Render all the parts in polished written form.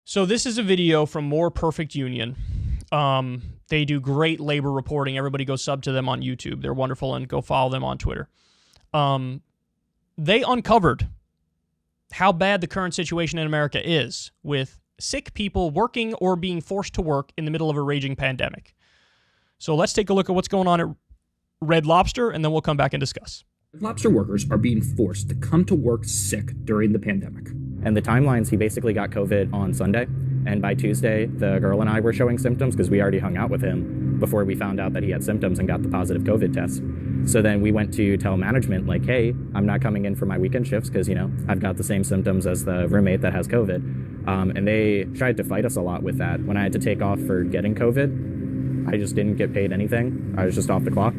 So this is a video from More Perfect Union. They do great labor reporting. Everybody go sub to them on YouTube. They're wonderful, and go follow them on Twitter. They uncovered how bad the current situation in America is with sick people working or being forced to work in the middle of a raging pandemic. So let's take a look at what's going on at Red Lobster, and then we'll come back and discuss. Red Lobster workers are being forced to come to work sick during the pandemic. And the timelines, he basically got COVID on Sunday. And by Tuesday, the girl and I were showing symptoms because we already hung out with him before we found out that he had symptoms and got the positive COVID test. So then we went to tell management, like, hey, I'm not coming in for my weekend shifts because, I've got the same symptoms as the roommate that has COVID. And they tried to fight us a lot with that. When I had to take off for getting COVID, I just didn't get paid anything. I was just off the clock.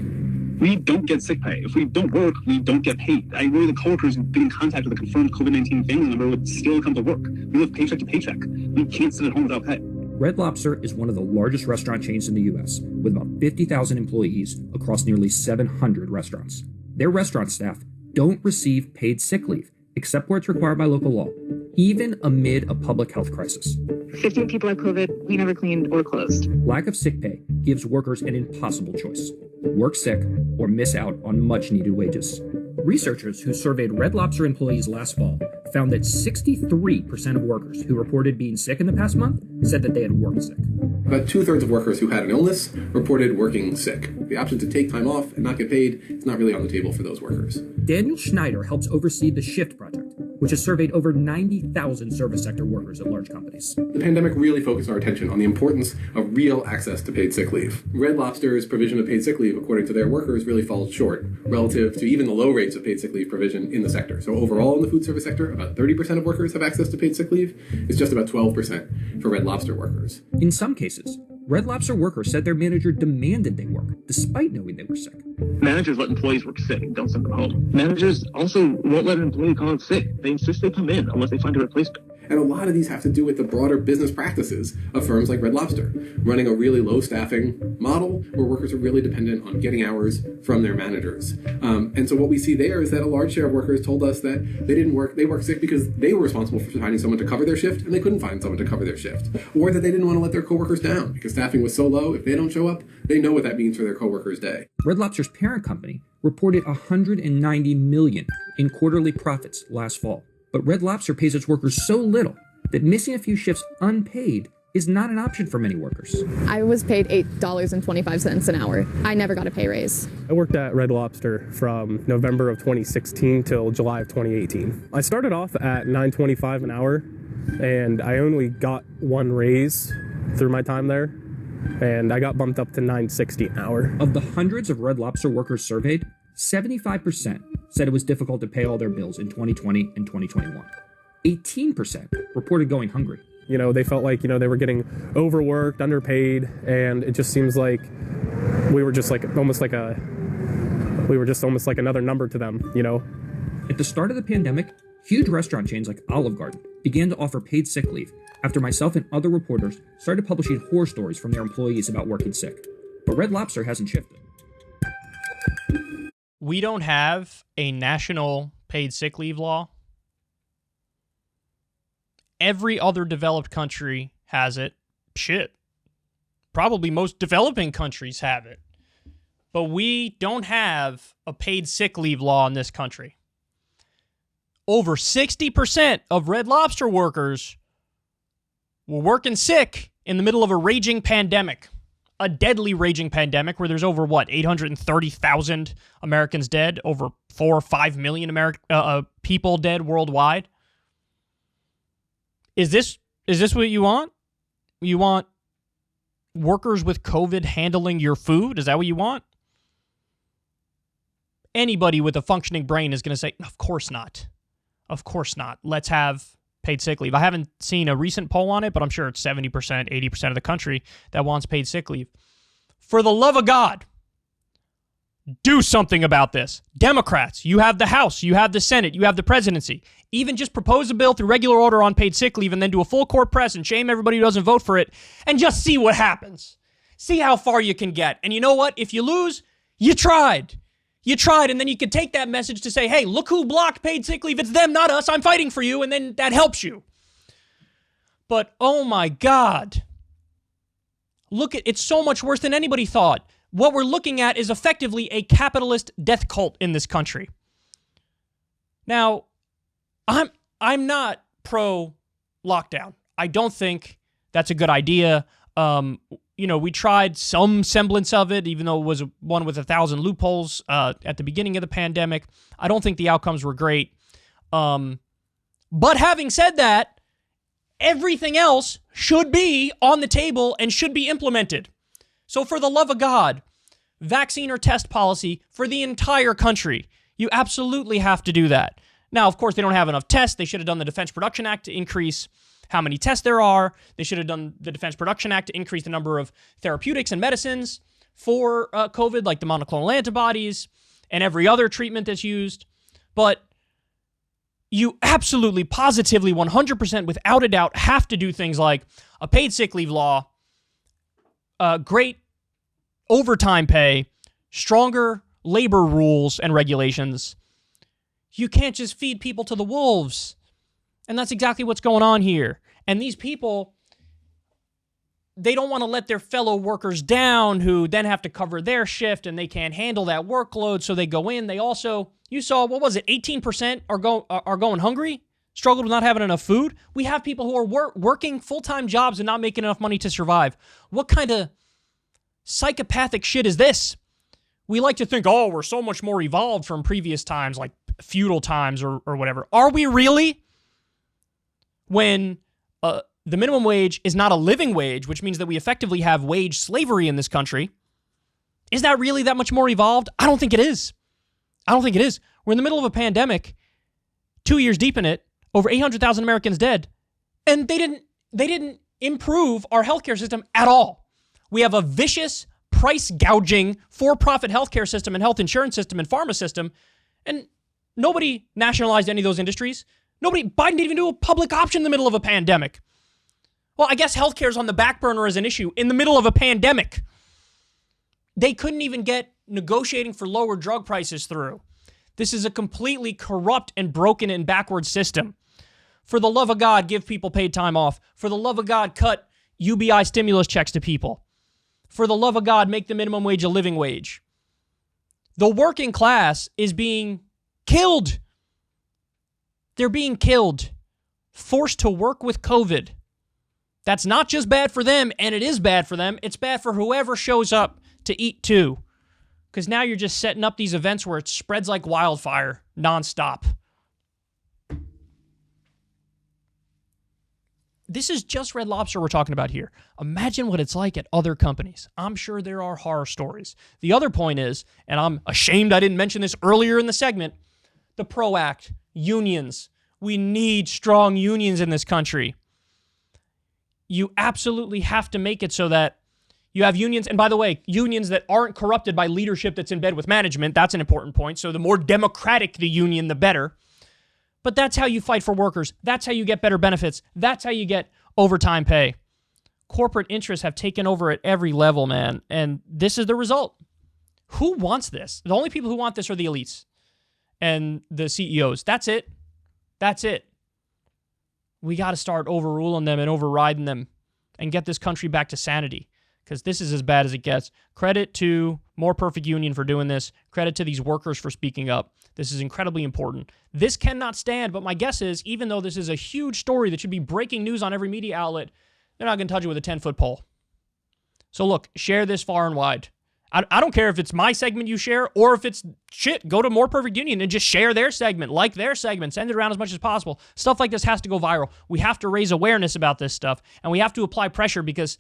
We don't get sick pay. If we don't work, we don't get paid. I know the coworkers who get in contact with a confirmed COVID-19 family member would still come to work. We live paycheck to paycheck. We can't sit at home without pay. Red Lobster is one of the largest restaurant chains in the U.S., with about 50,000 employees across nearly 700 restaurants. Their restaurant staff don't receive paid sick leave, except where it's required by local law, even amid a public health crisis. 15 people have COVID, we never cleaned or closed. Lack of sick pay gives workers an impossible choice: work sick or miss out on much-needed wages. Researchers who surveyed Red Lobster employees last fall found that 63% of workers who reported being sick in the past month said that they had worked sick. About 2/3 of workers who had an illness reported working sick. The option to take time off and not get paid is not really on the table for those workers. Daniel Schneider helps oversee the Shift Project, which has surveyed over 90,000 service sector workers at large companies. The pandemic really focused our attention on the importance of real access to paid sick leave. Red Lobster's provision of paid sick leave, according to their workers, really falls short relative to even the low rates of paid sick leave provision in the sector. So overall in the food service sector, about 30% of workers have access to paid sick leave. It's just about 12% for Red Lobster workers. In some cases, Red Lobster workers said their manager demanded they work, despite knowing they were sick. Managers let employees work sick and don't send them home. Managers also won't let an employee call in sick. They insist they come in unless they find a replacement. And a lot of these have to do with the broader business practices of firms like Red Lobster, running a really low staffing model where workers are really dependent on getting hours from their managers. And so what we see there is that a large share of workers told us that they worked sick because they were responsible for finding someone to cover their shift and they couldn't find someone to cover their shift. Or that they didn't want to let their coworkers down because staffing was so low, if they don't show up, they know what that means for their coworkers' day. Red Lobster's parent company reported $190 million in quarterly profits last fall. But Red Lobster pays its workers so little that missing a few shifts unpaid is not an option for many workers. I was paid $8.25 an hour. I never got a pay raise. I worked at Red Lobster from November of 2016 till July of 2018. I started off at $9.25 an hour, and I only got one raise through my time there, and I got bumped up to $9.60 an hour. Of the hundreds of Red Lobster workers surveyed, 75% said it was difficult to pay all their bills in 2020 and 2021. 18% reported going hungry. They felt like, they were getting overworked, underpaid, and it just seems like we were just almost like another number to them, At the start of the pandemic, huge restaurant chains like Olive Garden began to offer paid sick leave after myself and other reporters started publishing horror stories from their employees about working sick. But Red Lobster hasn't shifted. We don't have a national paid sick leave law. Every other developed country has it. Shit. Probably most developing countries have it. But we don't have a paid sick leave law in this country. Over 60% of Red Lobster workers were working sick in the middle of a raging pandemic. A deadly raging pandemic where there's over, 830,000 Americans dead, over 4 or 5 million people dead worldwide. Is this what you want? You want workers with COVID handling your food? Is that what you want? Anybody with a functioning brain is going to say, of course not. Of course not. Let's have paid sick leave. I haven't seen a recent poll on it, but I'm sure it's 70%, 80% of the country that wants paid sick leave. For the love of God, do something about this. Democrats, you have the House, you have the Senate, you have the presidency. Even just propose a bill through regular order on paid sick leave and then do a full court press and shame everybody who doesn't vote for it and just see what happens. See how far you can get. And you know what? If you lose, you tried. You tried, and then you could take that message to say, hey, look who blocked paid sick leave. It's them, not us. I'm fighting for you, and then that helps you. But, oh my God. Look at it's so much worse than anybody thought. What we're looking at is effectively a capitalist death cult in this country. Now, I'm not pro lockdown. I don't think that's a good idea. We tried some semblance of it, even though it was one with 1,000 loopholes at the beginning of the pandemic. I don't think the outcomes were great. But having said that, everything else should be on the table and should be implemented. So for the love of God, vaccine or test policy for the entire country. You absolutely have to do that. Now, of course, they don't have enough tests. They should have done the Defense Production Act to increase how many tests there are. They should have done the Defense Production Act to increase the number of therapeutics and medicines for COVID, like the monoclonal antibodies and every other treatment that's used. But you absolutely, positively, 100%, without a doubt, have to do things like a paid sick leave law, great overtime pay, stronger labor rules and regulations. You can't just feed people to the wolves. And that's exactly what's going on here. And these people, they don't want to let their fellow workers down who then have to cover their shift and they can't handle that workload. So they go in. They also, you saw, 18% are going hungry, struggled with not having enough food. We have people who are working full-time jobs and not making enough money to survive. What kind of psychopathic shit is this? We like to think, oh, we're so much more evolved from previous times, like feudal times or whatever. Are we really? When the minimum wage is not a living wage, which means that we effectively have wage slavery in this country, is that really that much more evolved? I don't think it is. We're in the middle of a pandemic, 2 years deep in it, over 800,000 Americans dead, and they didn't improve our healthcare system at all. We have a vicious, price gouging, for-profit healthcare system and health insurance system and pharma system, and nobody nationalized any of those industries. Biden didn't even do a public option in the middle of a pandemic. Well, I guess healthcare is on the back burner as an issue in the middle of a pandemic. They couldn't even get negotiating for lower drug prices through. This is a completely corrupt and broken and backward system. For the love of God, give people paid time off. For the love of God, cut UBI stimulus checks to people. For the love of God, make the minimum wage a living wage. The working class is being killed. They're being killed, forced to work with COVID. That's not just bad for them, and it is bad for them. It's bad for whoever shows up to eat too. Because now you're just setting up these events where it spreads like wildfire, nonstop. This is just Red Lobster we're talking about here. Imagine what it's like at other companies. I'm sure there are horror stories. The other point is, and I'm ashamed I didn't mention this earlier in the segment, the PRO Act, unions. We need strong unions in this country. You absolutely have to make it so that you have unions, and by the way, unions that aren't corrupted by leadership that's in bed with management. That's an important point. So the more democratic the union, the better. But that's how you fight for workers. That's how you get better benefits. That's how you get overtime pay. Corporate interests have taken over at every level, man. And this is the result. Who wants this? The only people who want this are the elites and the CEOs. That's it. We got to start overruling them and overriding them and get this country back to sanity, because this is as bad as it gets. Credit to More Perfect Union for doing this. Credit to these workers for speaking up. This is incredibly important. This cannot stand, but my guess is, even though this is a huge story that should be breaking news on every media outlet, they're not going to touch it with a 10-foot pole. So look, share this far and wide. I don't care if it's my segment you share or if it's shit. Go to More Perfect Union and just share their segment, like their segment, send it around as much as possible. Stuff like this has to go viral. We have to raise awareness about this stuff, and we have to apply pressure, because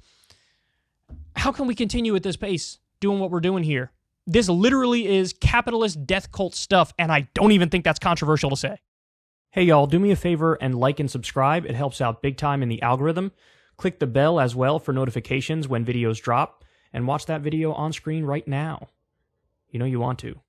how can we continue at this pace doing what we're doing here? This literally is capitalist death cult stuff, and I don't even think that's controversial to say. Hey y'all, do me a favor and like and subscribe. It helps out big time in the algorithm. Click the bell as well for notifications when videos drop, and watch that video on screen right now. You know you want to.